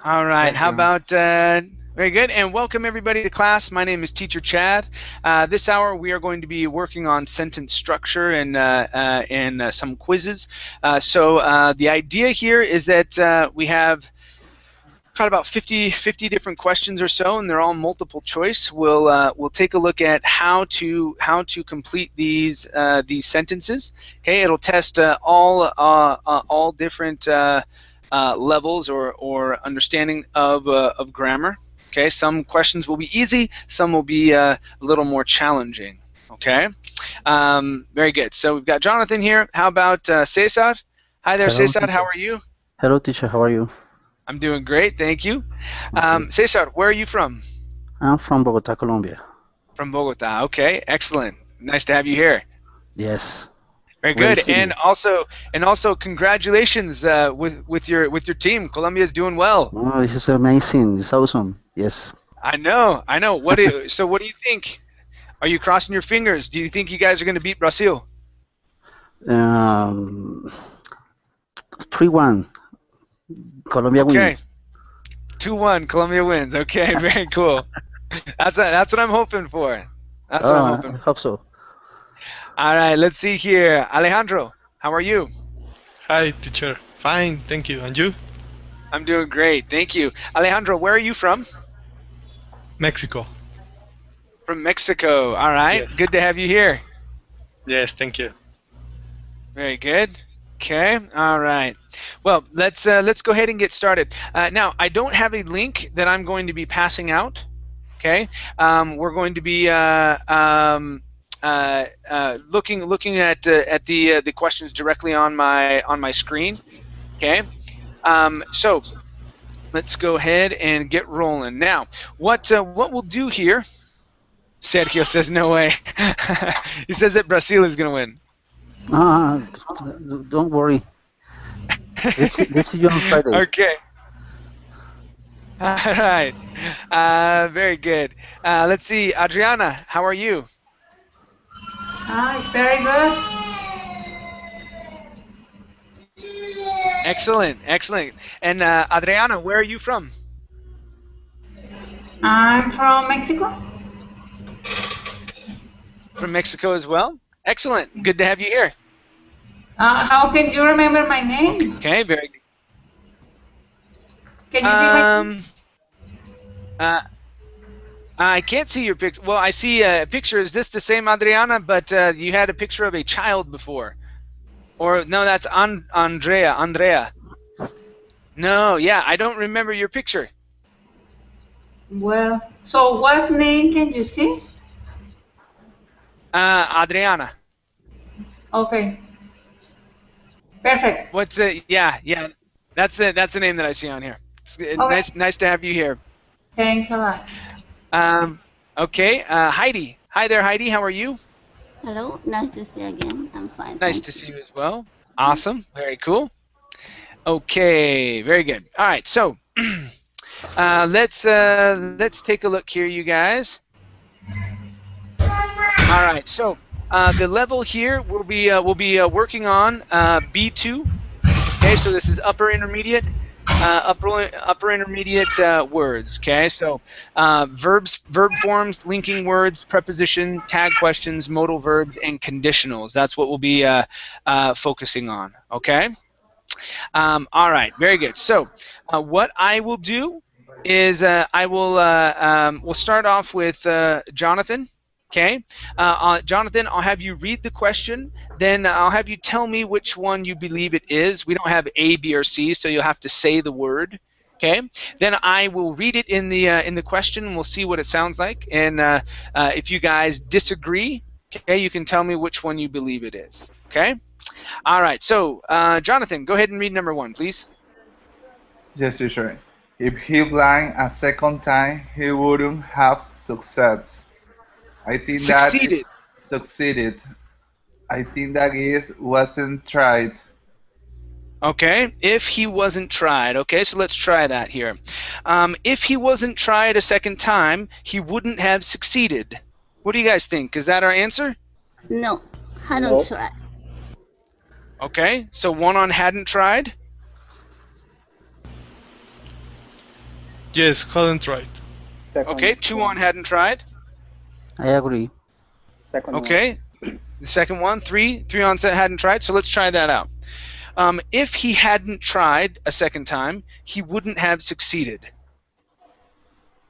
All right. Thank How you. about very good, and welcome everybody to class. My name is Teacher Chad. This hour we are going to be working on sentence structure and some quizzes. So the idea here is that we have got about 50 different questions or so, and they're all multiple choice. We'll take a look at how to complete these sentences. Okay, it'll test all different levels or understanding of grammar. Okay, some questions will be easy, some will be a little more challenging. Okay, very good. So we've got Jonathan here. How about Cesar? Hi there, Hello, Cesar. How teacher. are you? Hello, teacher. How are you? I'm doing great, thank you. Okay. Cesar, where are you from? I'm from Bogota, Colombia. From Bogota. Okay, excellent. Nice to have you here. Yes. Very Great good, city. and also congratulations with your team. Colombia is doing well. Oh, this is amazing. It's awesome. Yes. I know. So what do you think? Are you crossing your fingers? Do you think you guys are going to beat Brazil? Um, 3-1. Colombia win. Okay, 2-1. Colombia wins. Okay, very cool. That's what I'm hoping for. That's what I'm Oh, hoping I for. hope so. All right, let's see here. Alejandro, how are you? Hi, teacher. Fine, thank you. And you? I'm doing great, thank you. Alejandro, where are you from? Mexico. From Mexico. All right, Yes. good to have you here. Yes, thank you. Very good. Okay. All right. Well, let's go ahead and get started. Now, I don't have a link that I'm going to be passing out. Okay. We're going to be looking at the questions directly on my screen. Okay. So let's go ahead and get rolling. Now, what we'll do here? Sergio says no way. He says that Brazil is going to win. Ah, don't worry. Let's see you on Friday. Okay. All right. Very good. Let's see. Adriana, how are you? Hi, very good. Excellent. Excellent. And Adriana, where are you from? I'm from Mexico. From Mexico as well? Excellent. Good to have you here. How can you remember my name? Okay, very good. Can you see my name? Uh, I can't see your picture. Well, I see a picture. Is this the same Adriana? But you had a picture of a child before. Or no, that's Andrea. Andrea. No, yeah, I don't remember your picture. Well, so what name can you see? Adriana. Okay. Perfect. What's it? Yeah, yeah. That's the name that I see on here. It's Okay. nice to have you here. Thanks a lot. Okay, Heidi. Hi there, Heidi. How are you? Hello, nice to see you again. I'm fine. Nice thank to see you as well. Awesome. Very cool. Okay, very good. All right, so let's take a look here, you guys. All right, so the level here we'll be working on B2. Okay, so this is upper intermediate. Upper intermediate words. Okay, so verb forms, linking words, preposition, tag questions, modal verbs, and conditionals. That's what we'll be focusing on. Okay. All right. Very good. So what I will do is we'll start off with Jonathan. Okay, Jonathan, I'll have you read the question, then I'll have you tell me which one you believe it is. We don't have A, B, or C, so you'll have to say the word. Okay, then I will read it in the question, and we'll see what it sounds like. And if you guys disagree, okay, you can tell me which one you believe it is. Okay. All right. So, Jonathan, go ahead and read number 1, please. Yes, teacher. If he blind a second time, he wouldn't have success. I think that is Succeeded. succeeded. I think that is wasn't tried. Okay, if he wasn't tried. Okay, so let's try that here. If he wasn't tried a second time, he wouldn't have succeeded. What do you guys think? Is that our answer? you. No, hadn't tried. Okay, so one on hadn't tried. Yes, hadn't tried. Second Okay, 2 on one. hadn't tried. I agree. Second one. Okay, the second one, 3 on hadn't tried. So let's try that out. If he hadn't tried a second time, he wouldn't have succeeded.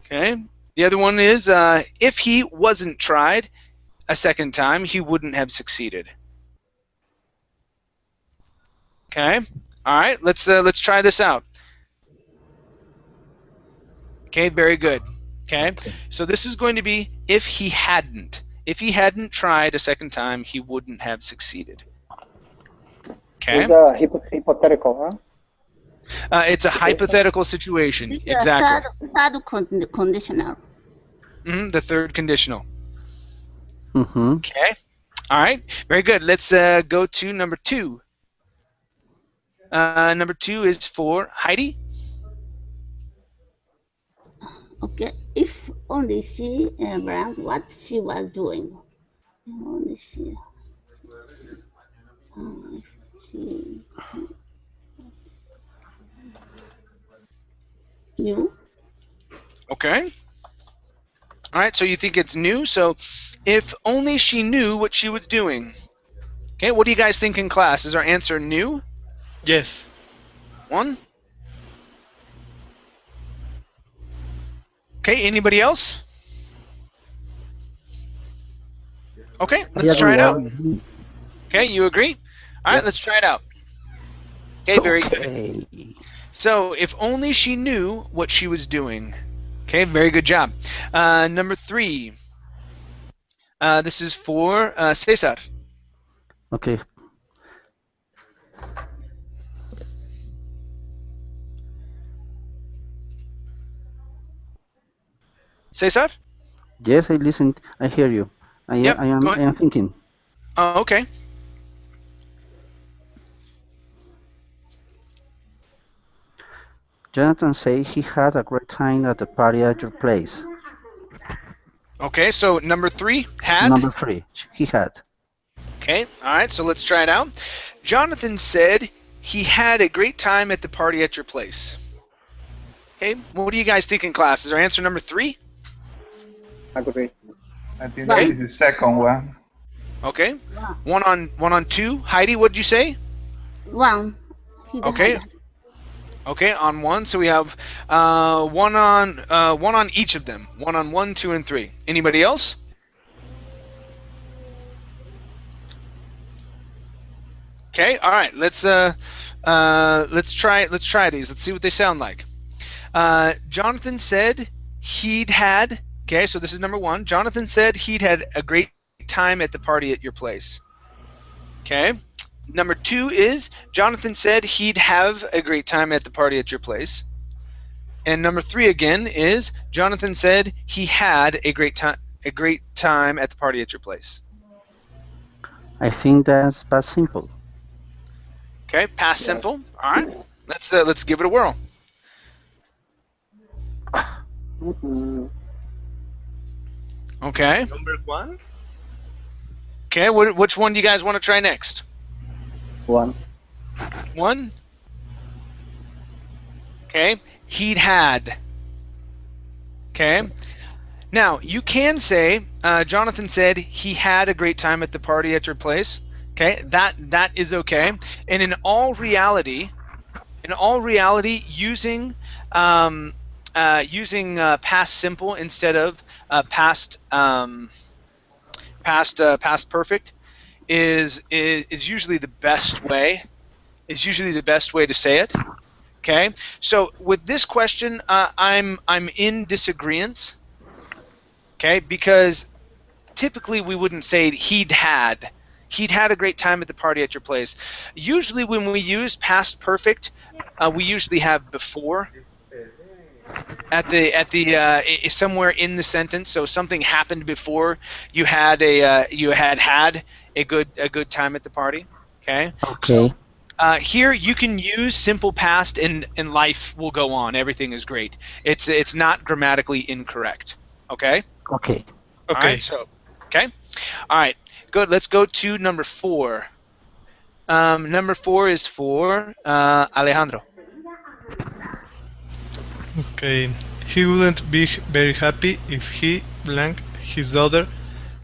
Okay. The other one is if he wasn't tried a second time, he wouldn't have succeeded. Okay. All right. Let's try this out. Okay. Very good. Okay. So this is going to be if he hadn't. If he hadn't tried a second time, he wouldn't have succeeded. Okay. It's hypothetical, huh? It's a hypothetical situation. It's Exactly. third conditional. The third conditional. Mm-hmm. Okay. All right. Very good. Let's go to number 2. Number 2 is for Heidi. Okay, if only she blank what she was doing. Only she. She knew. Okay. All right. So you think it's new. So if only she knew what she was doing. Okay. What do you guys think in class? Is our answer new? Yes. 1. Okay. Anybody else? Okay. Let's try it out. Okay. You agree? All right. Let's try it out. Okay. Very good. Okay. So, if only she knew what she was doing. Okay, very good job. Number 3. This is for Cesar. Okay. Cesar? Yes, I listened. I hear you. Yep, I go ahead. am thinking. Oh, okay. Jonathan said he had a great time at the party at your place. Okay, so number 3, had. Number 3, he had. Okay, all right, so let's try it out. Jonathan said he had a great time at the party at your place. Okay, what do you guys think in class? Is our answer number 3? Agree. I think that is the second one. Okay. 1 on 2. Heidi, what did you say? 1. He Okay. had. Okay, on 1, so we have 1 on each of them. 1 on 1, 2, and 3. Anybody else? Okay, all right. Let's try these. Let's see what they sound like. Jonathan said he'd had. Okay, so this is number 1. Jonathan said he'd had a great time at the party at your place. Okay. Number 2 is Jonathan said he'd have a great time at the party at your place. And number 3 again is Jonathan said he had a great time at the party at your place. I think that's past simple. Okay, past simple. All right. Let's give it a whirl. Okay. Number 1? Okay, which one do you guys want to try next? 1. 1? Okay, he'd had. Okay. Now, you can say, Jonathan said he had a great time at the party at your place. Okay, that is okay. And in all reality, using past simple instead of past perfect is usually the best way. Is usually the best way to say it. Okay. So with this question, I'm in disagreement. Okay, because typically we wouldn't say he'd had a great time at the party at your place. Usually when we use past perfect, we usually have before at the somewhere in the sentence. So something happened before you had a good time at the party. Okay. Okay. Here you can use simple past and life will go on. Everything is great. It's not grammatically incorrect. Okay. Okay. All right, so, okay. All right, good. Let's go to number 4. Number 4 is for Alejandro. Okay. He wouldn't be very happy if he, blank, his daughter,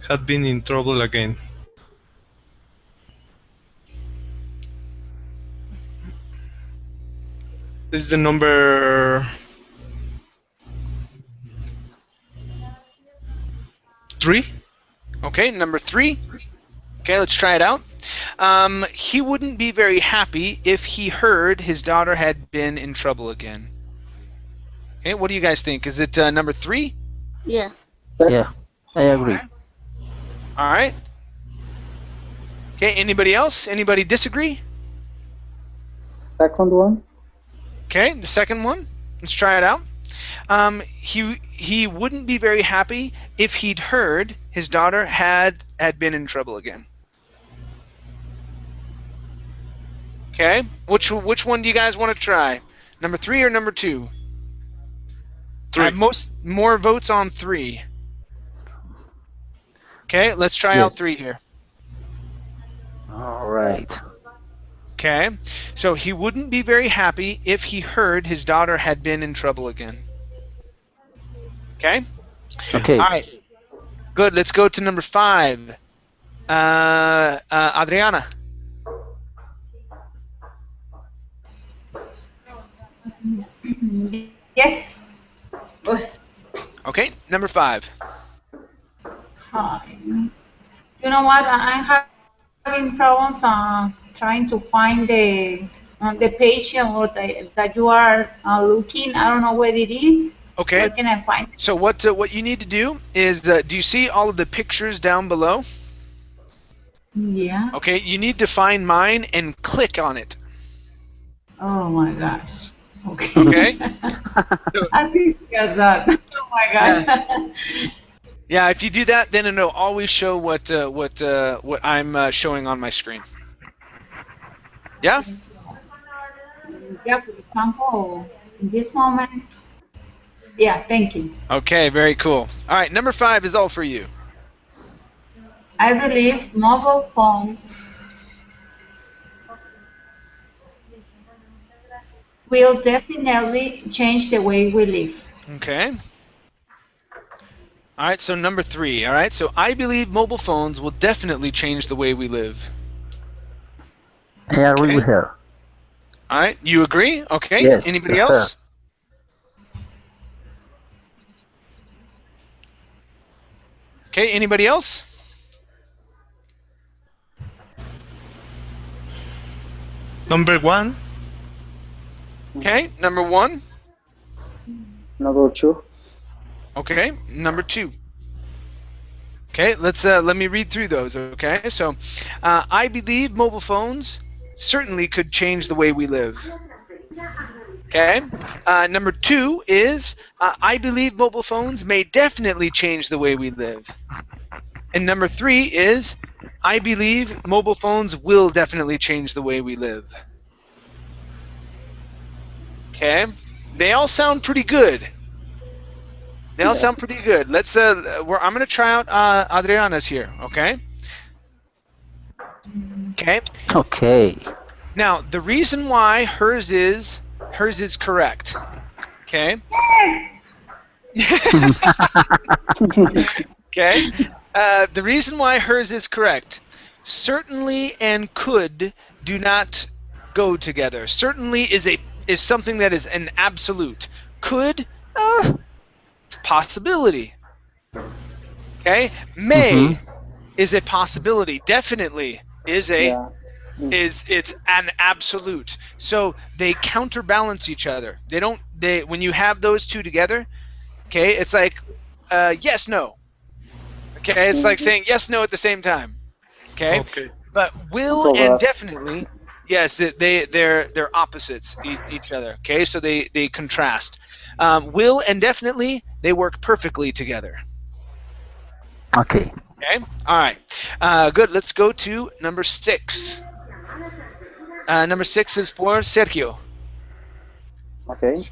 had been in trouble again. This is the number 3. Okay, number 3. Okay, let's try it out. He wouldn't be very happy if he heard his daughter had been in trouble again. Okay, what do you guys think? Is it number 3? Yeah. Yeah, I agree. All right. Okay, anybody else? Anybody disagree? Second one. Okay, the second one. Let's try it out. He wouldn't be very happy if he'd heard his daughter had been in trouble again. Okay, which one do you guys want to try? Number 3 or number 2? 3. I have more votes on 3. Okay, let's try out Yes. 3 here. All right. Okay, so he wouldn't be very happy if he heard his daughter had been in trouble again. Okay? Okay. All right. Good, let's go to number 5. Adriana. Yes. Okay, number 5. You know what? I'm having problems trying to find the page or that you are looking. I don't know where it is. Okay. Where can I find it? So what you need to do is, do you see all of the pictures down below? Yeah. Okay, you need to find mine and click on it. Oh my gosh. Okay. Okay? As easy as that. Oh my gosh. Yeah, if you do that, then it'll always show what I'm showing on my screen. Yeah? Yeah, for example, in this moment. Yeah, thank you. Okay, very cool. All right, number 5 is all for you. I believe mobile phones will definitely change the way we live. Okay. All right, so number 3. All right, so I believe mobile phones will definitely change the way we live. I agree with her. All right, you agree? Okay. Yes, Anybody yes, else? sir. Okay, anybody else? Number 1. Okay, number 1. Number 2. Okay, number 2. Okay, let me read through those. Okay, so I believe mobile phones certainly could change the way we live. Okay, number 2 is I believe mobile phones may definitely change the way we live. And number 3 is I believe mobile phones will definitely change the way we live. Okay, they all sound pretty good. They all sound pretty good. Let's I'm going to try out Adriana's here, okay? Okay. Okay. Now, the reason why hers is correct. Okay? Okay? The reason why hers is correct. Certainly and could do not go together. Certainly is something that is an absolute. Could possibility. Okay? May is a possibility. Definitely is it's an absolute. So they counterbalance each other. When you have those two together, okay, it's like yes, no. Okay, it's like saying yes, no at the same time. Okay? But will and definitely, yes, they're opposites each other. Okay, so they contrast. Will and definitely, they work perfectly together. Okay. Okay. All right. Good. Let's go to number 6. Number 6 is for Sergio. Okay.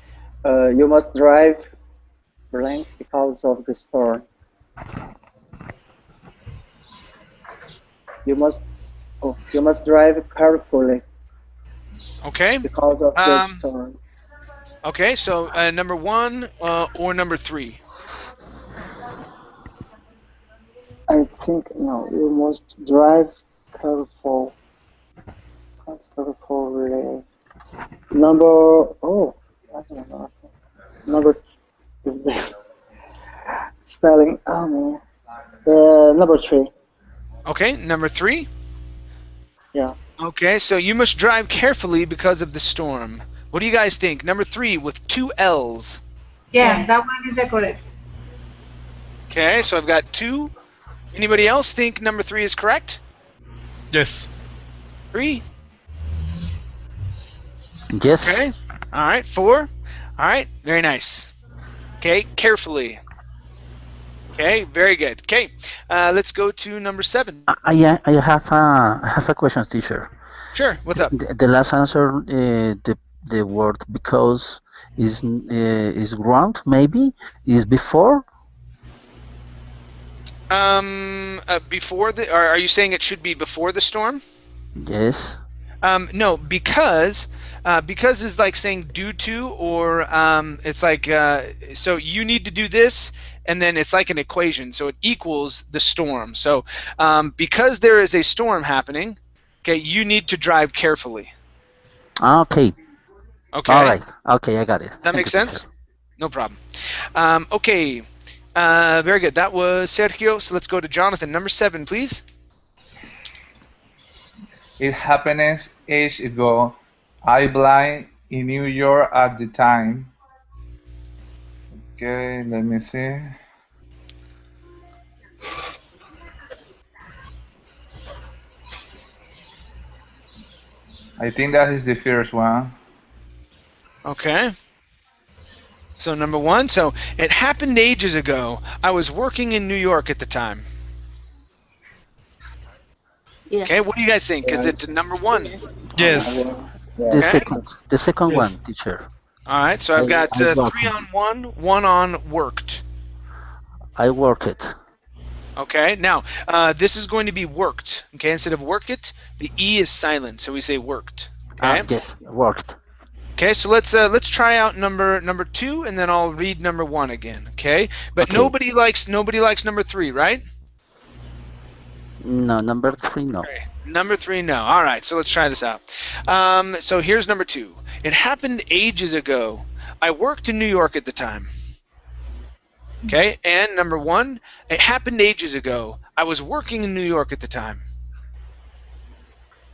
You must drive blank because of the storm. You must drive carefully Okay. because of the storm. Okay, so number 1 or number 3. I think no. You must drive careful. That's careful. Really. Number. Oh, I don't know. Number is there. Spelling. Oh man. Number 3. Okay, number 3. Yeah. Okay, so you must drive carefully because of the storm. What do you guys think? Number 3 with 2 L's. Yeah, that one is the correct. Okay, so I've got 2. Anybody else think number 3 is correct? Yes. 3? Yes. Okay. All right, 4. All right, very nice. Okay, carefully. Okay, very good. Okay, let's go to number 7. I have a question, teacher. Sure, what's up? The last answer, the word because is wrong. Maybe is before. Before the, are you saying it should be before the storm? Yes. No, because is like saying due to, or it's like so you need to do this, and then it's like an equation, so it equals the storm. So because there is a storm happening, okay, you need to drive carefully. Okay. Okay. All right. Okay, I got it. That makes sense? No problem. Okay. Very good. That was Sergio. So let's go to Jonathan. Number 7, please. It happened ages ago. I blind in New York at the time. Okay, let me see. I think that is the first one. Okay. So number 1. So it happened ages ago. I was working in New York at the time. Yeah. Okay, what do you guys think? Is Yes. it number 1? Yes. Yeah. The Okay. second Yes. one, teacher. All right, so I've got I 3 on 1, 1 on worked. I work it. Okay, now this is going to be worked. Okay, instead of work it, the E is silent, so we say worked. Okay. Yes, worked. Okay, so let's try out number 2, and then I'll read number 1 again. Okay, but Okay. nobody likes number 3, right? No, number 3, no. Okay. Number 3, no. All right, so let's try this out. So here's number 2. It happened ages ago. I worked in New York at the time. Okay, and number 1, it happened ages ago. I was working in New York at the time.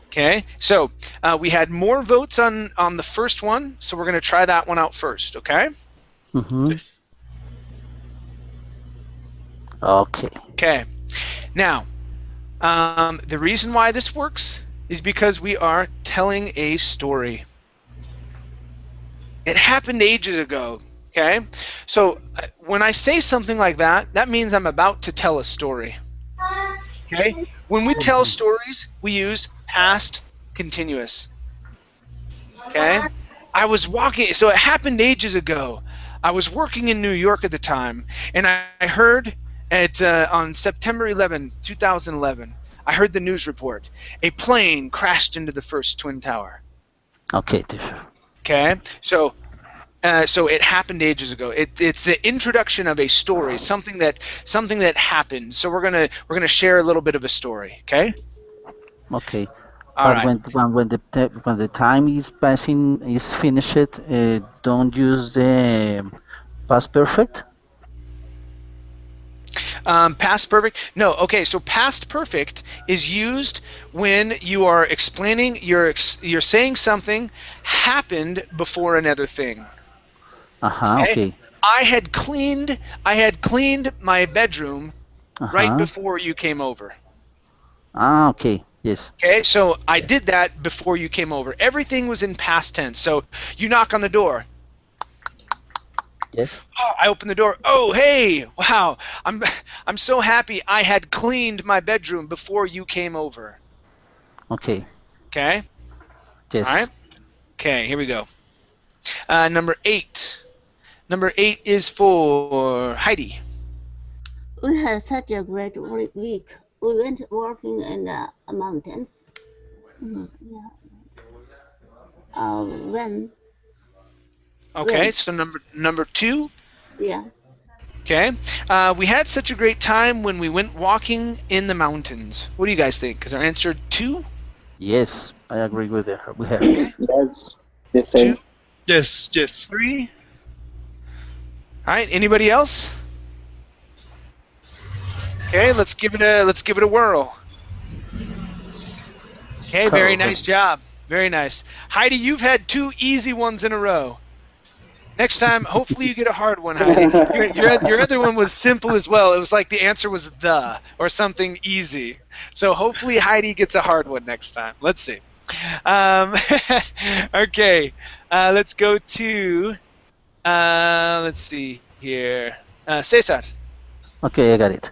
Okay, so we had more votes on the first one, so we're going to try that one out first, okay? Mm-hmm. Yes. Okay. Okay, now, the reason why this works is because we are telling a story. It happened ages ago, okay? So when I say something like that, that means I'm about to tell a story, okay? When we tell stories, we use past continuous, okay? I was walking, so it happened ages ago. I was working in New York at the time, and I heard on September 11, 2011, I heard the news report. A plane crashed into the first Twin Tower. Okay, teacher. Okay, so it happened ages ago. It's the introduction of a story, something that happened. So we're gonna share a little bit of a story. Okay. Okay. All But right. when the time is passing is finished, don't use the past perfect. Past perfect? No. Okay. So past perfect is used when you are explaining. You're saying something happened before another thing. Okay. I had cleaned my bedroom right before you came over. Okay. Yes. Okay, so I did that before you came over. Everything was in past tense. So you knock on the door. Yes. Oh, I open the door. Oh, hey! Wow! I'm so happy. I had cleaned my bedroom before you came over. Okay. Okay. Yes. All right. Okay. Here we go. Number 8. Number 8 is for Heidi. We had such a great week. We went walking in the mountains. Yeah. When Okay, Yes. so number 2. Yeah. Okay. We had such a great time when we went walking in the mountains. What do you guys think? Is our answer 2? Yes, I agree with her. With her. Yes, the 2, same. Yes, yes. 3. All right. Anybody else? Okay. Let's give it a whirl. Okay. Very nice job. Very nice. Heidi, you've had 2 easy ones in a row. Next time, hopefully you get a hard one, Heidi. Your other one was simple as well. It was like the answer was the or something easy. So hopefully Heidi gets a hard one next time. Let's see. Okay, let's go to, let's see here. Cesar. Okay, I got it.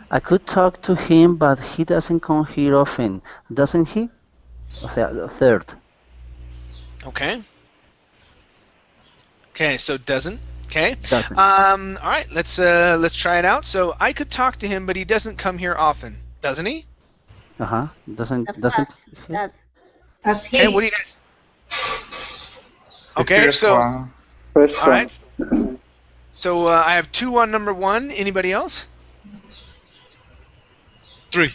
I could talk to him, but he doesn't come here often, doesn't he? The third. Okay. Okay, so doesn't. Okay. Doesn't. All right, let's try it out. So I could talk to him, but he doesn't come here often, doesn't he? Doesn't. That's As he. Okay, what do you guys? The Okay, first so one. First all one. right. So I have 2 on number 1. Anybody else? 3.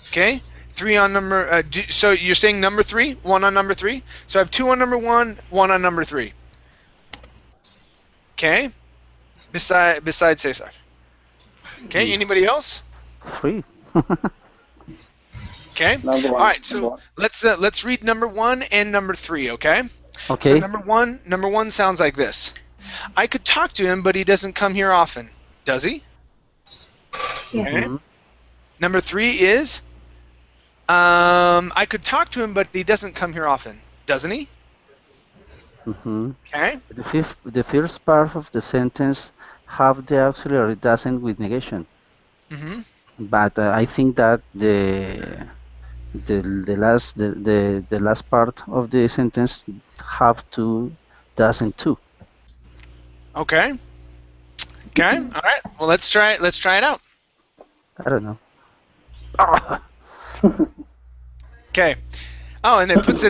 Okay. 3 on number. So you're saying number 3? 1 on number 3. So I have 2 on number 1, 1 on number 3. Okay. Besides Cesar. Okay. Anybody else? 3. Okay. Number All one. right. Number So one. let's read number 1 and number 3. Okay. Okay. So number one sounds like this. I could talk to him, but he doesn't come here often. Does he? Yeah. Okay. Mhm. Number 3 is, I could talk to him, but he doesn't come here often. Doesn't he? Mhm. Okay. The first part of the sentence have the auxiliary doesn't with negation, Mm-hmm. but I think that the last part of the sentence have to doesn't too. Okay. Okay. All right. Well, let's try it. Let's try it out. I don't know. Okay. Oh, and it puts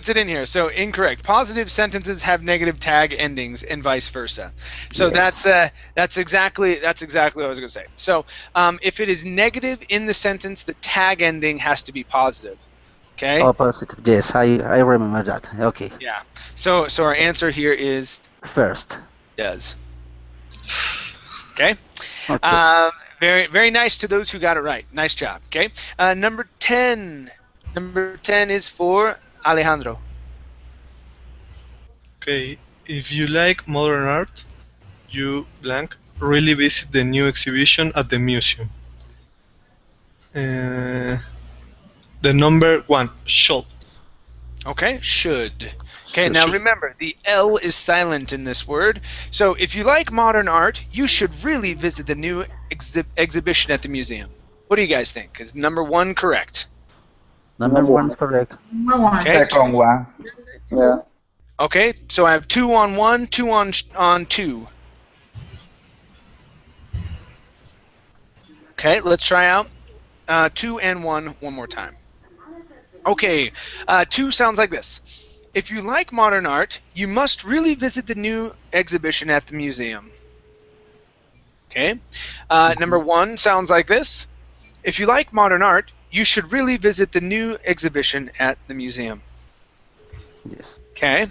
it in here. So incorrect. Positive sentences have negative tag endings, and vice versa. So Yes. that's exactly what I was going to say. So if it is negative in the sentence, the tag ending has to be positive. Okay. Oh, positive. Yes, I remember that. Okay. Yeah. So our answer here is First. does. Okay. Okay. Very, very nice to those who got it right. Nice job. Okay. Number 10. Number 10 is for Alejandro. Okay. If you like modern art, you blank really visit the new exhibition at the museum. The number 1 should. Okay. Should. Okay. Now Should. remember, the L is silent in this word. So if you like modern art, you should really visit the new exhibition at the museum. What do you guys think? Is number 1 correct? Number Number 1 is correct. Number 1. Okay. Second one. Yeah. Okay. So I have 2 on 1, 2 on 2. Okay. Let's try out 2 and 1 more time. Okay. 2 sounds like this. If you like modern art, you must really visit the new exhibition at the museum. Okay. Number 1 sounds like this. If you like modern art, you should really visit the new exhibition at the museum. Yes. Okay.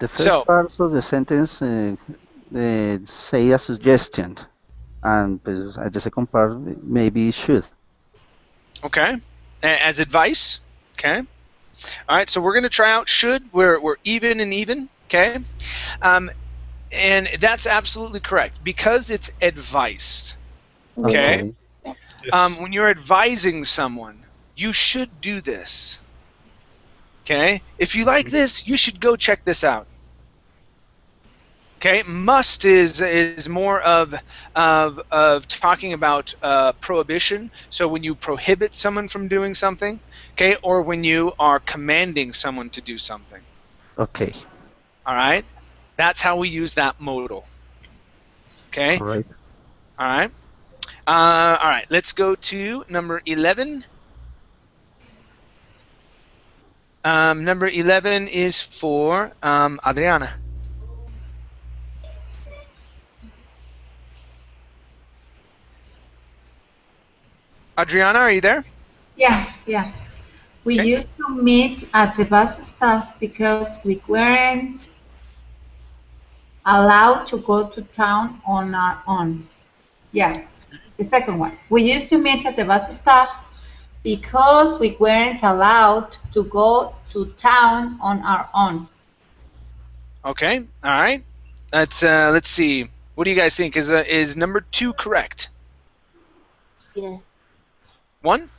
The first So- part of the sentence say a suggestion, and pues, the second part maybe should. Okay. As advice. Okay. All right. So we're going to try out should. We're even and even. Okay. And that's absolutely correct because it's advice. Okay. Yes. When you're advising someone, you should do this. Okay? If you like this, you should go check this out. Okay? Must is more of talking about prohibition. So when you prohibit someone from doing something, okay, or when you are commanding someone to do something. Okay. All right? That's how we use that modal. Okay? All right. All right. All right, let's go to number 11. Number 11 is for Adriana. Adriana, are you there? Yeah, yeah. We Okay. used to meet at the bus stop because we weren't allowed to go to town on our own. Yeah, the second one. We used to meet at the bus stop because we weren't allowed to go to town on our own. Okay. All right. Let's see. What do you guys think? Is number 2 correct? Yeah. 1?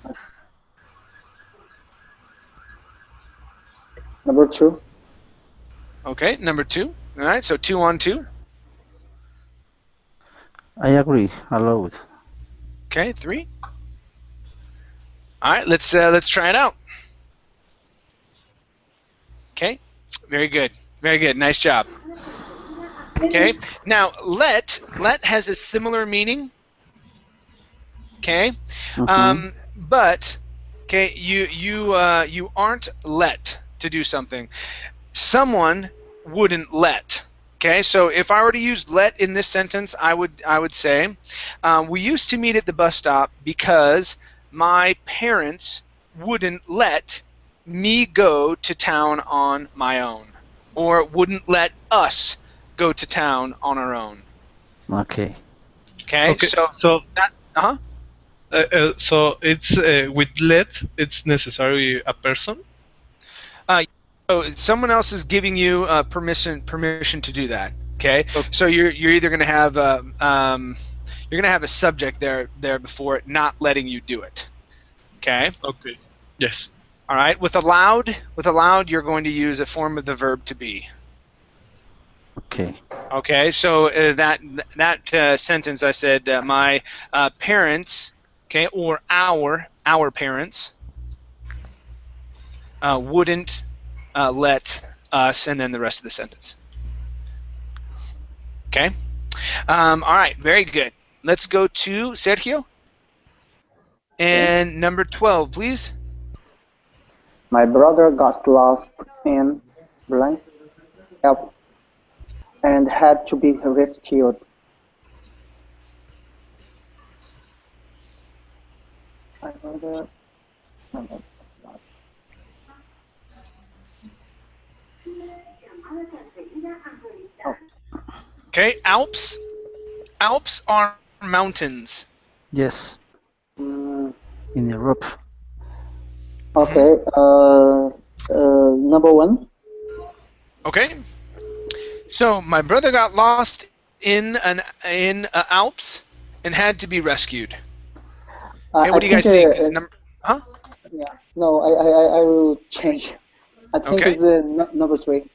Number 2. Okay. Number 2. All right. So 2 on 2. I agree. Allowed. Okay. 3. All right. Let's try it out. Okay. Very good. Very good. Nice job. Okay. Now let has a similar meaning. Okay. Mhm. But okay, you aren't let to do something. Someone wouldn't let. Okay, so if I were to use let in this sentence, I would say, we used to meet at the bus stop because my parents wouldn't let me go to town on my own, or wouldn't let us go to town on our own. Okay. Okay, So that, so it's with let, it's necessary a person. So someone else is giving you permission to do that. Okay, Okay. so you're either going to have you're going to have a subject there before it, not letting you do it. Okay. Okay. Yes. All right. With allowed, you're going to use a form of the verb to be. Okay. Okay. So that sentence I said my parents, okay, or our parents wouldn't let us, and then the rest of the sentence. Okay. All right. Very good. Let's go to Sergio. And number 12, please. My brother got lost in blank Alps and had to be rescued. My brother got lost. Oh, Okay. Alps. Alps are mountains. Yes. mm, In Europe. okay. Number 1. Okay. So my brother got lost in Alps and had to be rescued. Okay, what do you guys think? Is number? Huh? Yeah. No, I will change. I think Okay. it's number 3.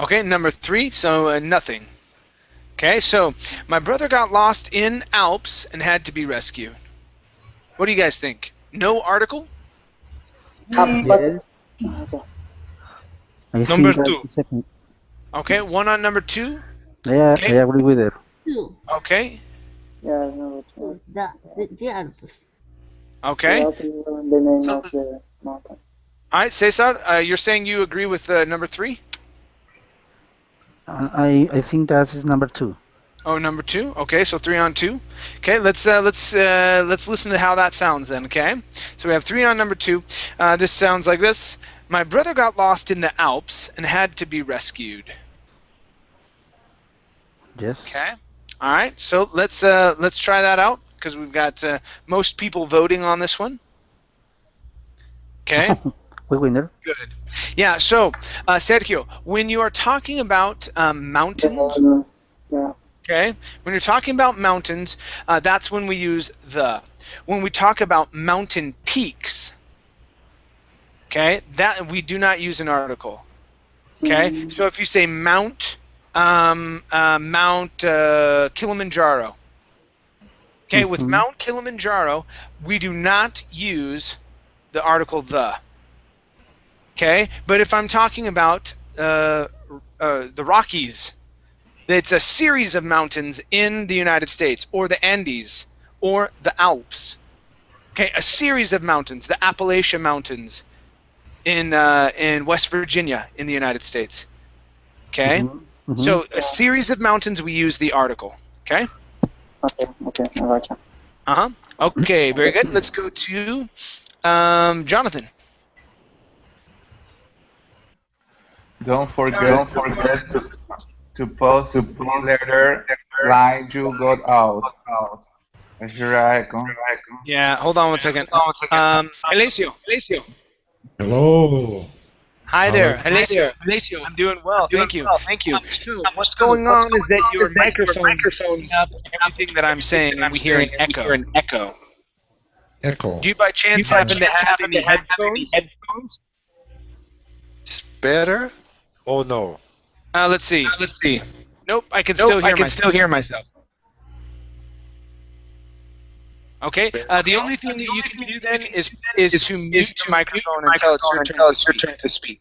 Okay, number 3. So nothing. Okay, so my brother got lost in Alps and had to be rescued. What do you guys think? No article? But Yes. okay. I Number think that's 2. the second. Okay, 1 on number 2. Yeah, Okay. I agree with it. 2. Okay. Yeah, number 2. The Alps. Okay. The Alps is the name So- of the mountain. All right, Cesar, you're saying you agree with number 3? I think that is number 2. Oh, number 2. Okay, so 3 on 2. Okay, let's listen to how that sounds then. Okay, so we have 3 on number 2. This sounds like this: my brother got lost in the Alps and had to be rescued. Yes. Okay. All right, so let's try that out because we've got most people voting on this one. Okay. We winner. Good. Yeah. So, Sergio, when you are talking about mountains. Yeah. Okay, when you're talking about mountains, that's when we use the. When we talk about mountain peaks, okay, that we do not use an article. Okay, so if you say Mount Kilimanjaro, okay, with Mount Kilimanjaro, we do not use the article the. Okay, but if I'm talking about the Rockies, it's a series of mountains in the United States, or the Andes, or the Alps. Okay, a series of mountains, the Appalachian Mountains in West Virginia in the United States. Okay, so a series of mountains, we use the article. Okay. Okay, I gotcha. Okay, very good. Let's go to Jonathan. Don't forget to post the letter line you got out. Here I come. Yeah, hold on one second. Alessio. Hello. Hi there. Alessio. I'm doing well. Thank you. So what's going on is that your microphone is picking up everything that I'm saying, and we hear an echo. Echo. Do you by chance happen to have any headphones? It's better? Oh no. Let's see. Nope, I can still hear myself. Okay. The only thing that you can do then is to mute your microphone until it's your turn to speak.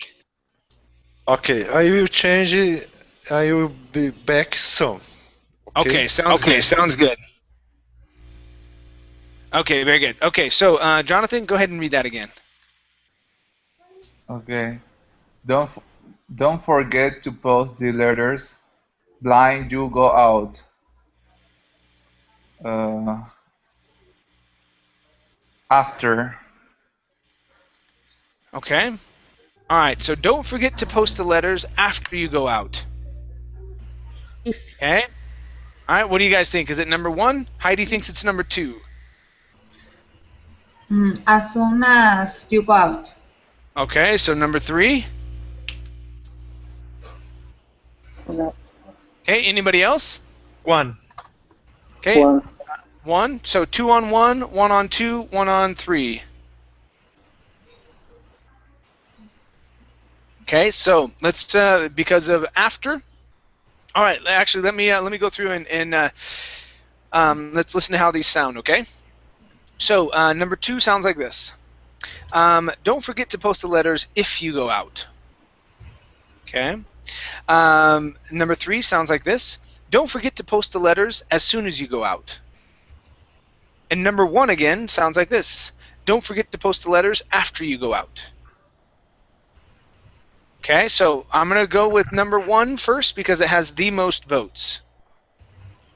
Okay, I will change it. I will be back soon. Okay, sounds good. Okay, very good. Okay, so Jonathan, go ahead and read that again. Okay. Don't forget to post the letters line you go out. After. Okay. All right, so don't forget to post the letters after you go out. Okay. All right, what do you guys think? Is it number 1? Heidi thinks it's number 2. As soon as you go out. Okay, so number 3. Okay, anybody else? 1. Okay. 1. So 2 on 1, 1 on 2, 1 on 3. Okay, so let's because of after. All right, actually, let me go through and let's listen to how these sound. Okay. So number 2 sounds like this. Don't forget to post the letters if you go out. Okay. Number 3 sounds like this. Don't forget to post the letters as soon as you go out. And number 1 again sounds like this. Don't forget to post the letters after you go out. Okay, so I'm going to go with number 1 first because it has the most votes.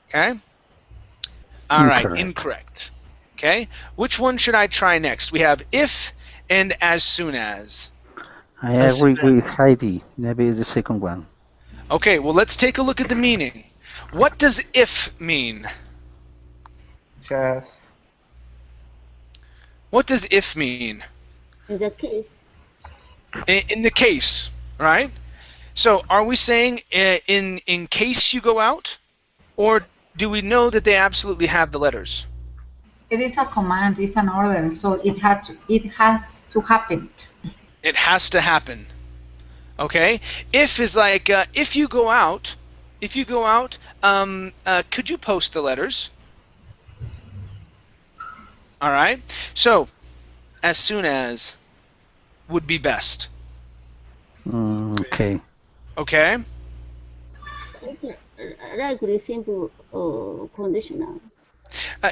Okay? All right, incorrect. Okay, which one should I try next? We have if and as soon as. I agree with Heidi. Maybe the second one. Okay, well, let's take a look at the meaning. What does if mean? Yes. What does if mean? In the case. In the case, right? So are we saying in case you go out, or do we know that they absolutely have the letters? It is a command, it's an order, so it has to happen. It has to happen. Okay? If is like if you go out, could you post the letters? All right. So, as soon as would be best. Okay. Okay. Likely simple conditional.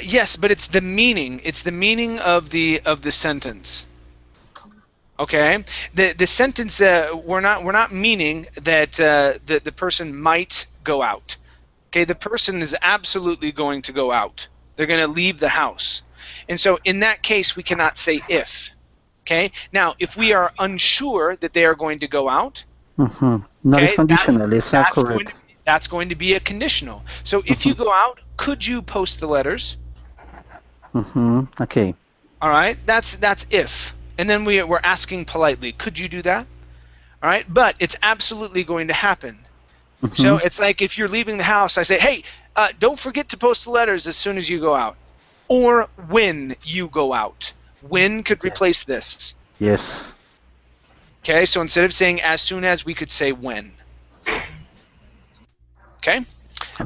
Yes, but it's the meaning. It's the meaning of the sentence. Okay. The sentence we're not meaning that the person might go out. Okay. The person is absolutely going to go out. They're going to leave the house. And so in that case, we cannot say if. Okay. Now, if we are unsure that they are going to go out, no, it's conditional. It's not correct. That's going to be a conditional. So if you go out, could you post the letters? Okay. All right. That's if. And then we're asking politely, could you do that? All right. But it's absolutely going to happen. So it's like if you're leaving the house, I say, hey, don't forget to post the letters as soon as you go out. Or when you go out. When could replace this. Yes. Okay, so instead of saying as soon as, we could say when. Okay?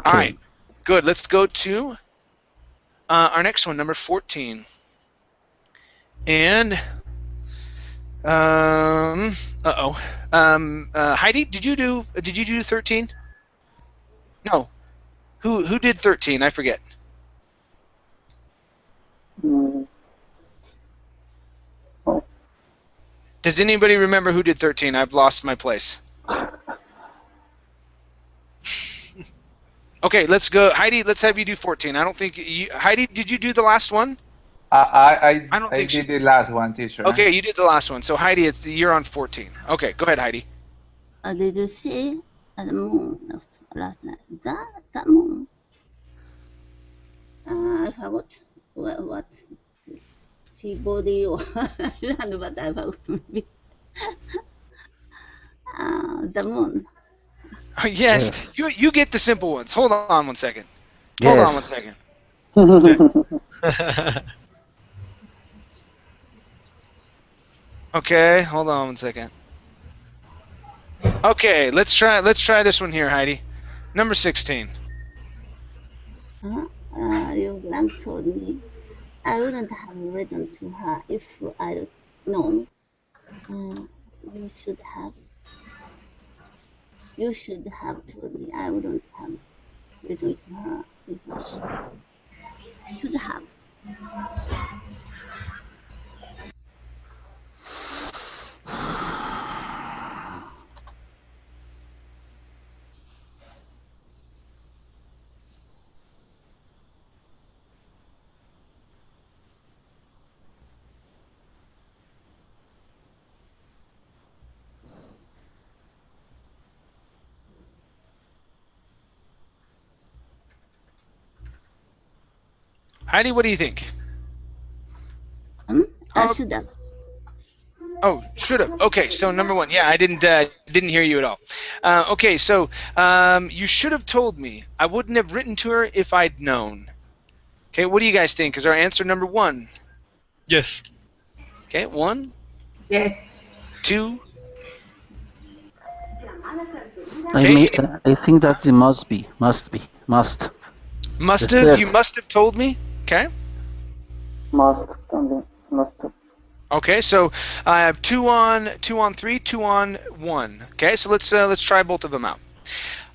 All right, good. Let's go to our next one, number 14. And, Heidi, did you do 13? No. Who did 13? I forget. Does anybody remember who did 13? I've lost my place. Okay, let's go. Heidi, let's have you do 14. I don't think you... Heidi, did you do the last one? I don't think did the last one, teacher. Okay, you did the last one. So Heidi, you're on 14. Okay, go ahead, Heidi. Did you see the moon last night? That moon. I forgot what see body or land, but I forgot. The moon. Yes, you get the simple ones. Hold on one second. Yes. Hold on one second. Okay, hold on one second. Okay, let's try this one here, Heidi. Number 16. Your grand told me I wouldn't have written to her if I'd known. You should have told me I wouldn't have written to her if I should have. Heidi, what do you think? I should have. Oh, should have. Okay, so number 1. Yeah, I didn't hear you at all. Okay, so you should have told me. I wouldn't have written to her if I'd known. Okay, what do you guys think? Is our answer number 1? Yes. Okay, 1. Yes. 2. I think that it must. Must The have. third. You must have told me. Okay. Must también. Must have. Okay, so I have 2 on 3, 2 on 1. Okay, so let's try both of them out.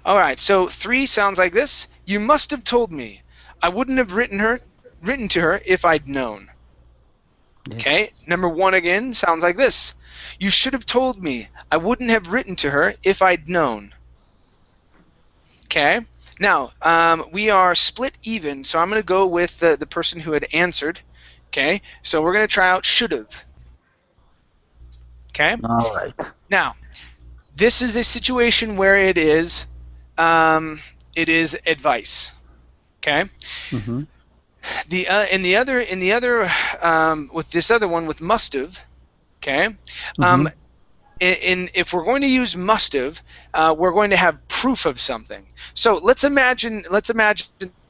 All right, so 3 sounds like this. You must have told me. I wouldn't have written to her if I'd known. Yes. Okay, number 1 again sounds like this. You should have told me. I wouldn't have written to her if I'd known. Okay, now we are split even, so I'm going to go with the person who had answered. Okay, so we're going to try out should have. Okay. All right. Now, this is a situation where it is advice. Okay. Mm-hmm. In the other with this other one with must have. Okay. Mm-hmm. If we're going to use must have, we're going to have proof of something. So let's imagine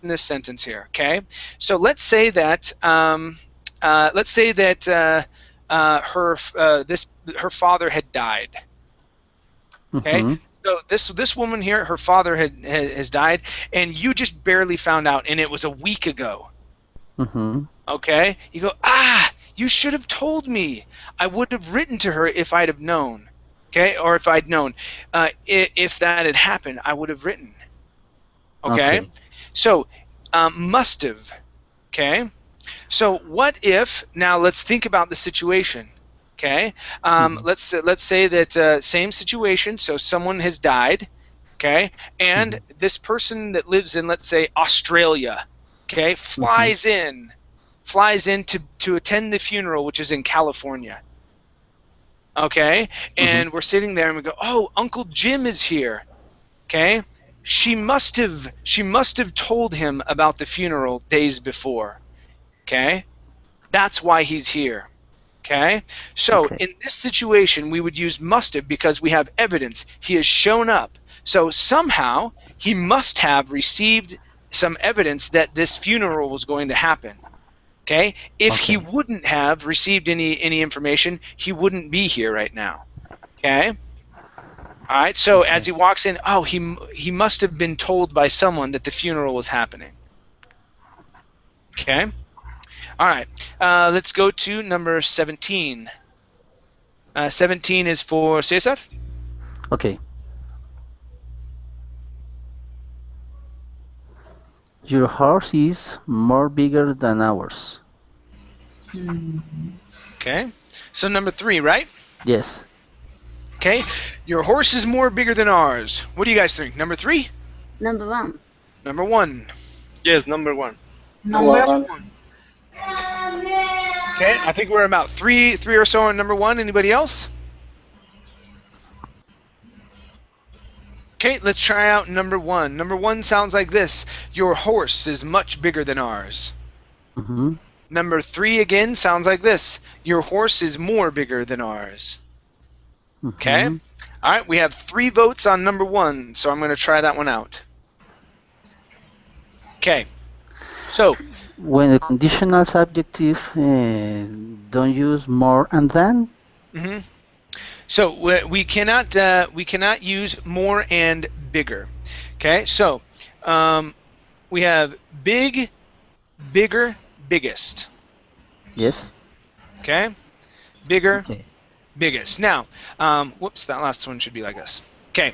this sentence here. Okay. So let's say that her father had died. Okay. Mm-hmm. So this woman here, her father has died, and you just barely found out, and it was a week ago. Mm-hmm. Okay. You go, you should have told me. I would have written to her if I'd have known. Okay, or if I'd known. If that had happened, I would have written. Okay. So must have. Okay. So what if, now let's think about the situation. Okay. Let's say that same situation. So someone has died. Okay. And this person that lives in, let's say, Australia. Okay. Flies in to attend the funeral, which is in California. Okay. And we're sitting there and we go, oh, Uncle Jim is here. Okay. She must have told him about the funeral days before. Okay. That's why he's here. Okay. So in this situation, we would use must have because we have evidence. He has shown up. So somehow he must have received some evidence that this funeral was going to happen. Okay. If he wouldn't have received any information, he wouldn't be here right now. Okay. All right. So as he walks in, oh, he must have been told by someone that the funeral was happening. Okay. All right. Let's go to number 17. 17 is for Cesar. Okay. Your horse is more bigger than ours. Okay. So number 3, right? Yes. Okay, your horse is more bigger than ours. What do you guys think? Number 3? Number 1. Number 1. Yes, number 1. Number One. Okay, I think we're about three or so on number 1. Anybody else? Okay, let's try out number 1. Number 1 sounds like this. Your horse is much bigger than ours. Mm-hmm. Number 3 again sounds like this. Your horse is more bigger than ours. Okay? Mm-hmm. All right, we have 3 votes on number 1, so I'm going to try that one out. Okay. So, When the conditional subjective don't use more and than. mhm. So we cannot use more and bigger. Okay? So, we have big, bigger, biggest. Yes. Okay? Bigger, Okay. biggest. Now, whoops, that last one should be like this. Okay.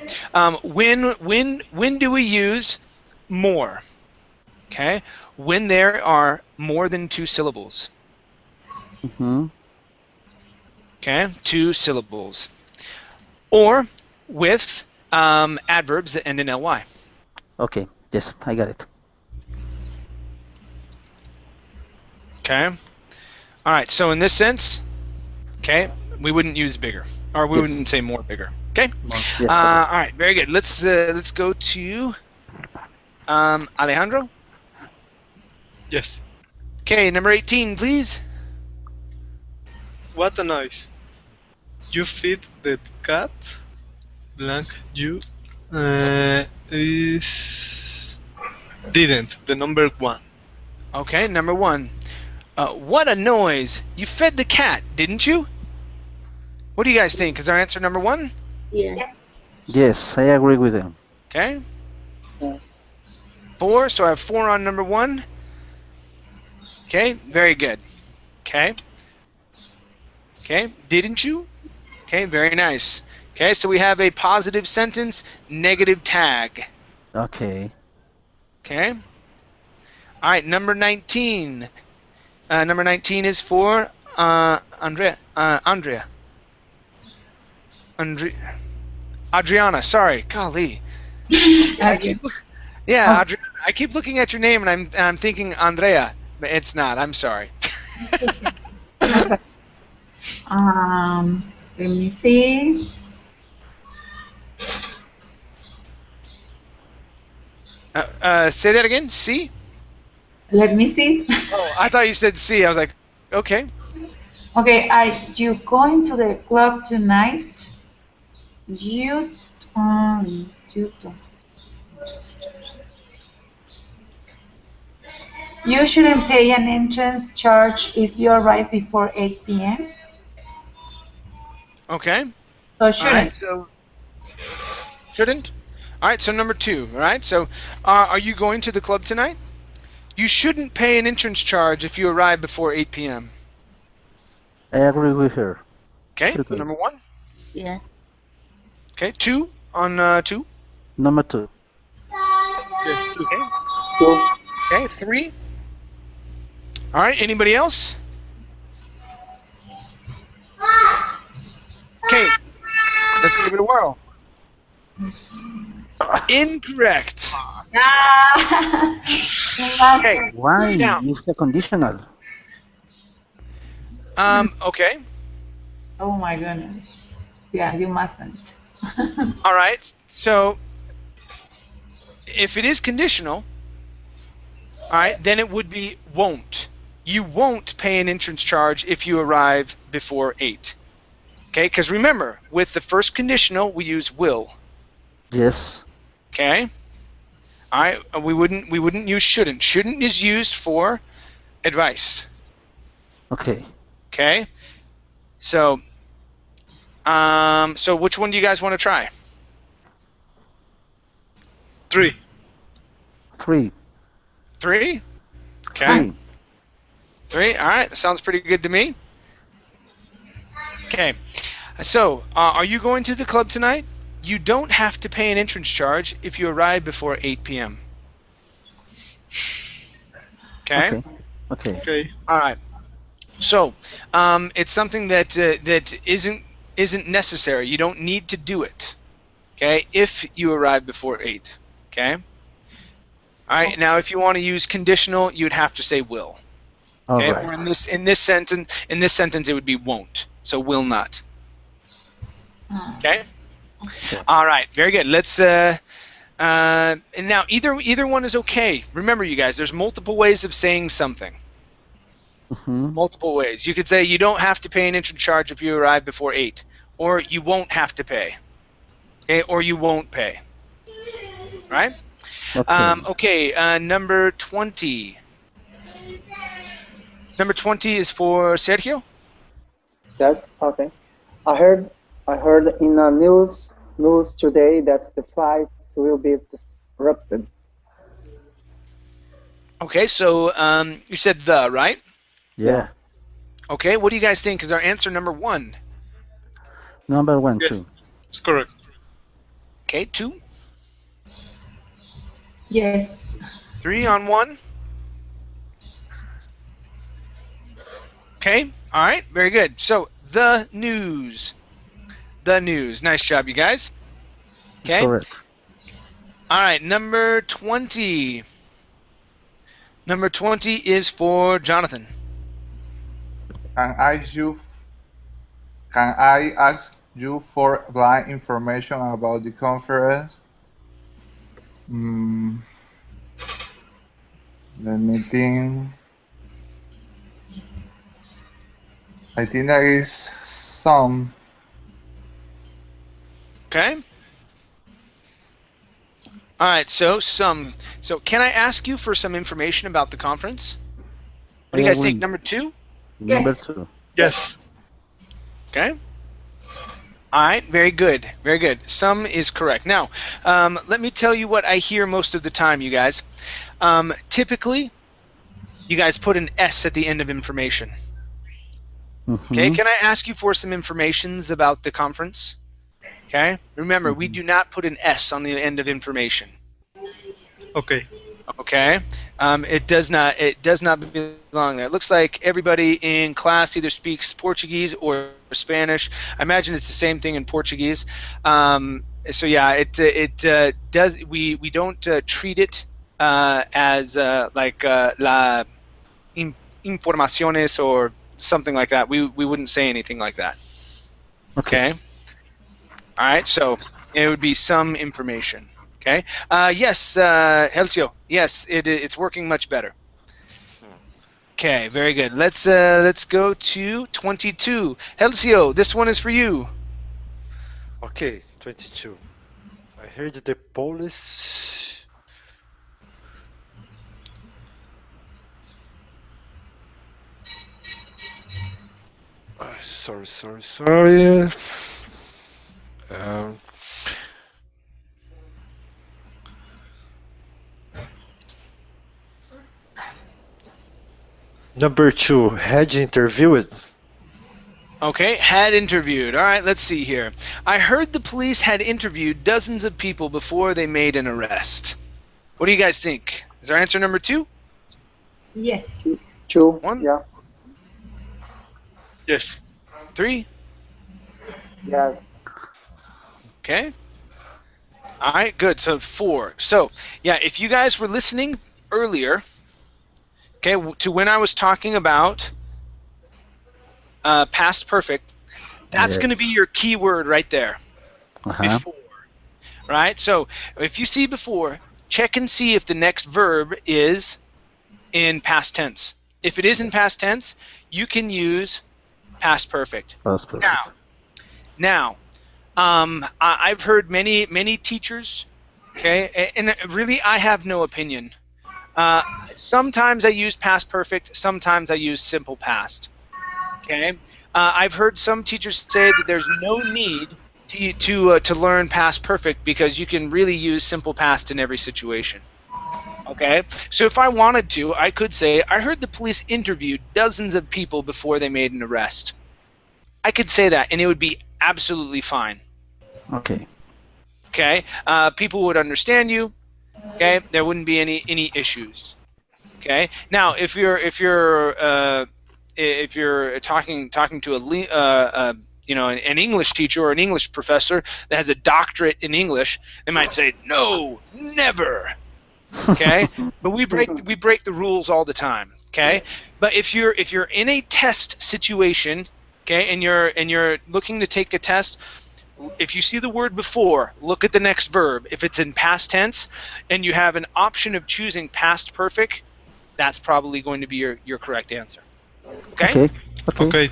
When do we use more? Okay. When there are more than 2 syllables. Mm-hmm. Okay. 2 syllables. Or with adverbs that end in ly. Okay. Yes, I got it. Okay. All right. So in this sense, okay, we wouldn't use bigger, or we Yes. wouldn't say more bigger. Okay. Yes. All right. Very good. Let's go to Alejandro. Yes. Okay. Number 18, please. What a noise. You feed the cat. Blank. You is didn't. The number 1. Okay. Number 1. What a noise! You fed the cat, didn't you? What do you guys think? Is our answer number 1? Yes. Yes. Yes, I agree with them. Okay. Yes. 4. So I have 4 on number 1. Okay. Very good. Okay. Okay. Didn't you? Okay. Very nice. Okay. So we have a positive sentence, negative tag. Okay. Okay. All right. Number 19. Number 19 is for Andrea. Adriana. Sorry. Golly. Okay. Yeah, Adriana. I keep looking at your name and I'm thinking Andrea, but it's not. I'm sorry. Let me see. Say that again. C. Let me see. Oh, I thought you said C. I was like, okay. Okay, are you going to the club tonight? You don't. You shouldn't pay an entrance charge if you arrive before 8 p.m. Okay. So All shouldn't. right. So shouldn't. All right. So number 2. All right. So are you going to the club tonight? You shouldn't pay an entrance charge if you arrive before 8 p.m. I agree with her. Okay. Okay. Number 1. Yeah. Okay. 2 on 2. Number 2. Yes, 2. Okay. Two. Okay. 3. All right. Anybody else? Okay. Let's give it a whirl. Incorrect. Ah. Okay. Why? Now. Use the conditional. Okay. Oh my goodness. Yeah, you mustn't. All right. So if it is conditional, all right, then it would be won't. You won't pay an entrance charge if you arrive before 8. Okay? Because remember, with the first conditional, we use will. Yes. Okay? All right. We wouldn't use shouldn't. Shouldn't is used for advice. Okay. Okay? So so which one do you guys want to try? 3. 3. 3? Okay. 3. 3. All right. That sounds pretty good to me. Okay. So, are you going to the club tonight? You don't have to pay an entrance charge if you arrive before 8 p.m. Okay? Okay. Okay. Okay. All right. So, it's something that that isn't isn't necessary. You don't need to do it. Okay, if you arrive before 8. Okay. All right. Now, if you want to use conditional, you'd have to say will. All Okay. right. Or in this sentence, it would be won't. So will not. Okay. All right. Very good. Let's. And now either one is okay. Remember, you guys, there's multiple ways of saying something. Multiple ways. You could say you don't have to pay an entrance charge if you arrive before 8, or you won't have to pay. Okay, or you won't pay. Right? Okay. Number 20. Number 20 is for Sergio. Yes. Okay. I heard in the news today that the flights will be disrupted. Okay, so you said the, right? Yeah. Okay, what do you guys think is our answer number 1? Number 1, Yes. 2. It's correct. Okay, 2. Yes. 3 on 1. Okay, all right, very good. So, the news. The news. Nice job, you guys. Okay. It's correct. All right, number 20. Number 20 is for Jonathan. Can I ask you for blind information about the conference? Let me think. I think there is some. Okay. All right, so some. So can I ask you for some information about the conference? What do you guys think? Number 2? Number Yes. 2. Yes. Okay. All right, very good, very good. Some is correct. Now, let me tell you what I hear most of the time, you guys. Typically, you guys put an S at the end of information. Okay, can I ask you for some informations about the conference? Okay, remember, we do not put an S on the end of information. Okay. Okay, it does not belong there. It looks like everybody in class either speaks Portuguese or Spanish. I imagine it's the same thing in Portuguese. So yeah, it does. We don't treat it as like la informaciones or something like that. We wouldn't say anything like that. Okay. All right, so it would be some information. Okay. Yes, Helcio. Yes, it's working much better. Okay, very good. Let's go to 22. Helcio, this one is for you. Okay, 22. I heard the police. Sorry. Number 2, had interviewed. Okay, had interviewed. All right, let's see here. I heard the police had interviewed dozens of people before they made an arrest. What do you guys think? Is our answer number 2? Yes. 2. 1? Yeah. Yes. 3? Yes. Okay. All right, good. So 4. So, yeah, if you guys were listening earlier, okay, to when I was talking about past perfect, that's going to be your key word right there. Before. Right? So, if you see before, check and see if the next verb is in past tense. If it is in past tense, you can use past perfect. Past perfect. Now, I've heard many teachers, okay, and really I have no opinion. Sometimes I use past perfect, sometimes I use simple past. Okay, I've heard some teachers say that there's no need to learn past perfect because you can really use simple past in every situation. Okay, so if I wanted to, I could say I heard the police interviewed dozens of people before they made an arrest. I could say that, and it would be absolutely fine. Okay. Okay, people would understand you. Okay, there wouldn't be any issues. Okay, now if you're talking to an English teacher or an English professor that has a doctorate in English, they might say, no, never. Okay, but we break the rules all the time. Okay, but if you're in a test situation, okay, and you're looking to take a test, if you see the word before, look at the next verb. If it's in past tense and you have an option of choosing past perfect, that's probably going to be your correct answer. Okay? Okay.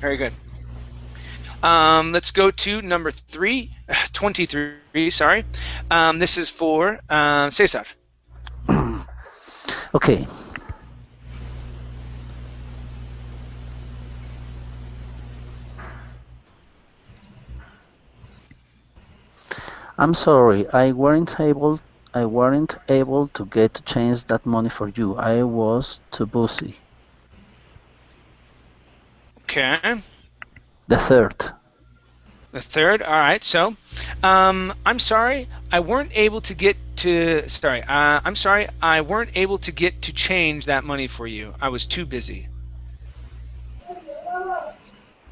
Very good. Let's go to number 23, sorry. This is for Cesar. Okay. I'm sorry, I weren't able to get to change that money for you. I was too busy. Okay. The third. The third. All right. So, I'm sorry, I weren't able to get to. Sorry. I'm sorry, I weren't able to get to change that money for you. I was too busy.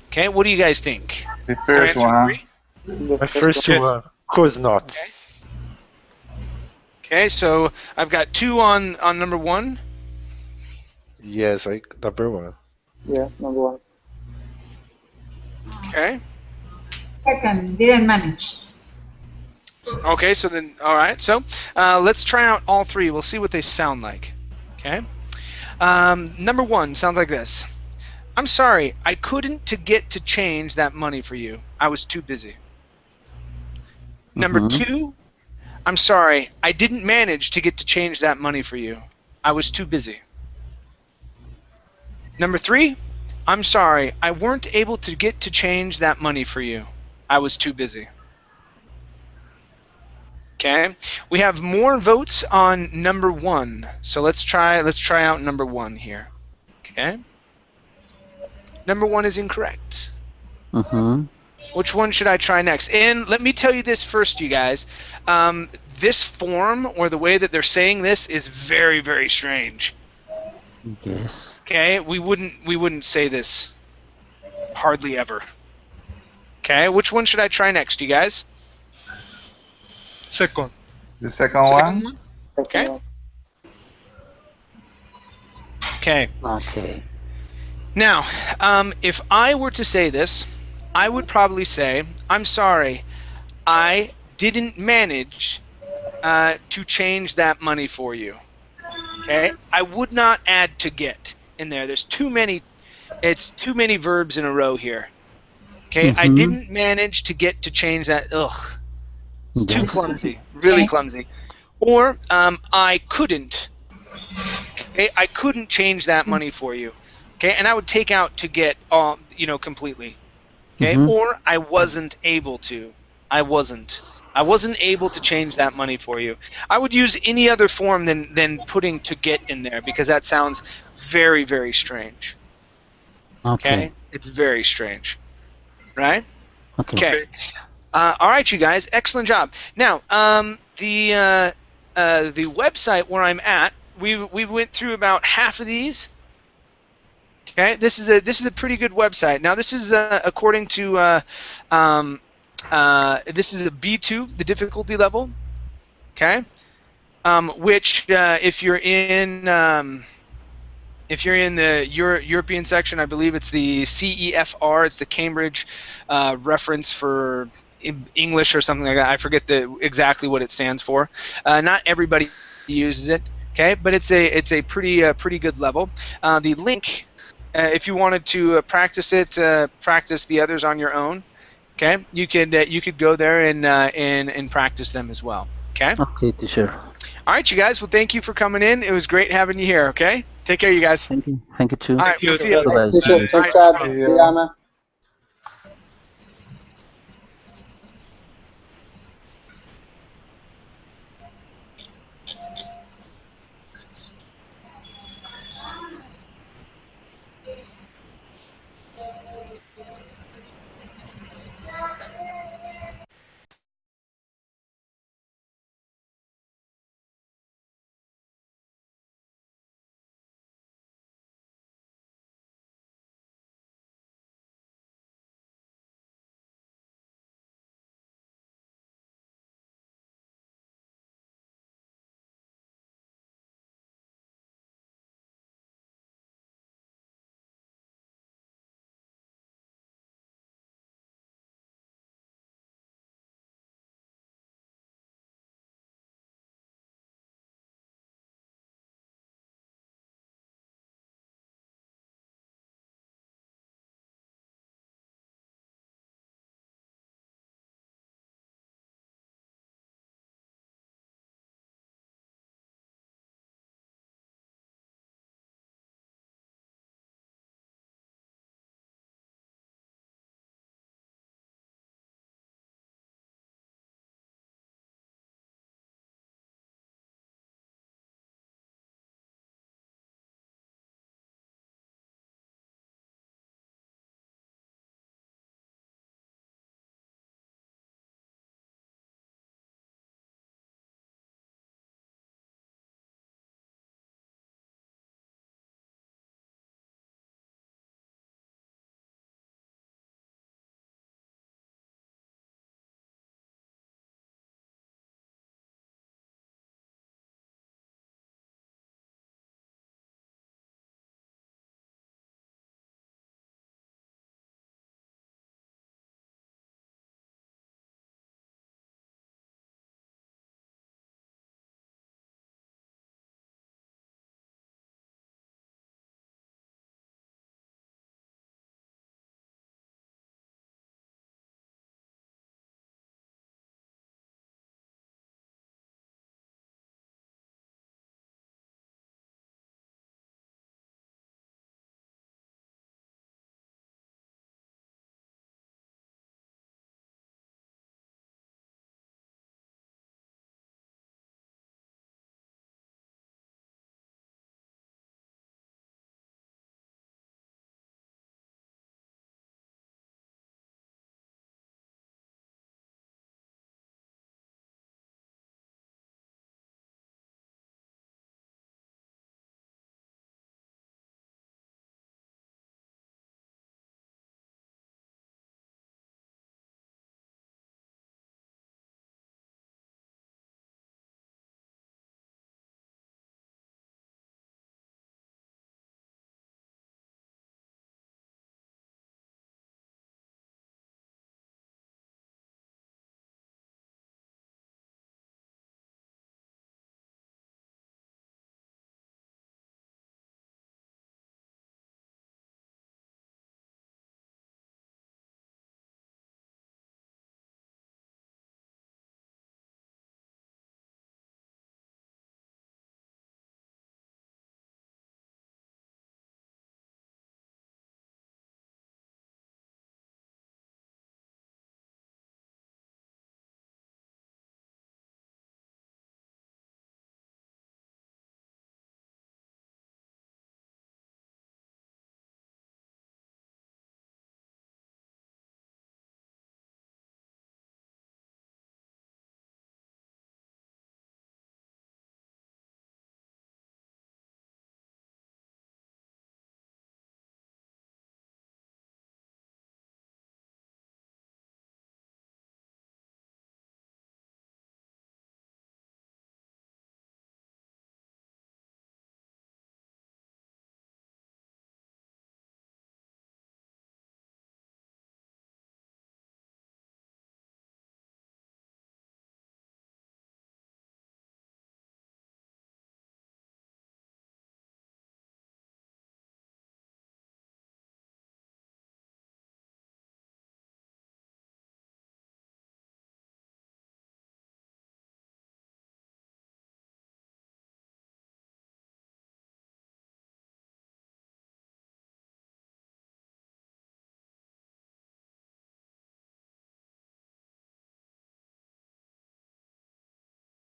Okay. What do you guys think? The first one. My first one could not. Okay. So I've got 2 on number 1. Yes, number 1. Yeah, number 1. Okay. Second, didn't manage. Okay, so then, all right, so let's try out all 3. We'll see what they sound like. Okay. Number 1 sounds like this. I'm sorry, I couldn't get to change that money for you. I was too busy. Number 2, I'm sorry, I didn't manage to get to change that money for you. I was too busy. Number 3, I'm sorry, I weren't able to get to change that money for you. I was too busy. Okay, we have more votes on number 1, so let's try out number 1 here. Okay, number 1 is incorrect. Which one should I try next? And let me tell you this first, you guys. This form, or the way that they're saying this, is very, very strange. Yes. Okay, we wouldn't say this hardly ever. Okay, which one should I try next, you guys? Second. The second one? Okay. Okay. Okay. Now, if I were to say this, I would probably say, I'm sorry, I didn't manage to change that money for you. Okay? I would not add to get in there. There's too many verbs in a row here. Okay? I didn't manage to get to change that. Ugh. It's too clumsy. Really clumsy. Or I couldn't. Okay? I couldn't change that money for you. Okay? And I would take out to get completely. Okay? Or I wasn't able to. I wasn't able to change that money for you. I would use any other form than putting to get in there, because that sounds very, very strange. Okay? It's very strange. Right? Okay. All right, you guys. Excellent job. Now, the website where I'm at, we went through about half of these. Okay, this is a pretty good website. Now, this is according to this is a B2, the difficulty level. Okay, which if you're in the European section, I believe it's the CEFR. It's the Cambridge reference for English or something like that. I forget exactly what it stands for. Not everybody uses it. Okay, but it's a pretty good level. The link. If you wanted to practice the others on your own, okay, you could go there and practice them as well. Okay. Okay, teacher. All right, you guys. Well, thank you for coming in. It was great having you here. Okay. Take care, you guys. Thank you. Thank you too. All right. We'll see you. Bye-bye. Teacher, All right. Chad,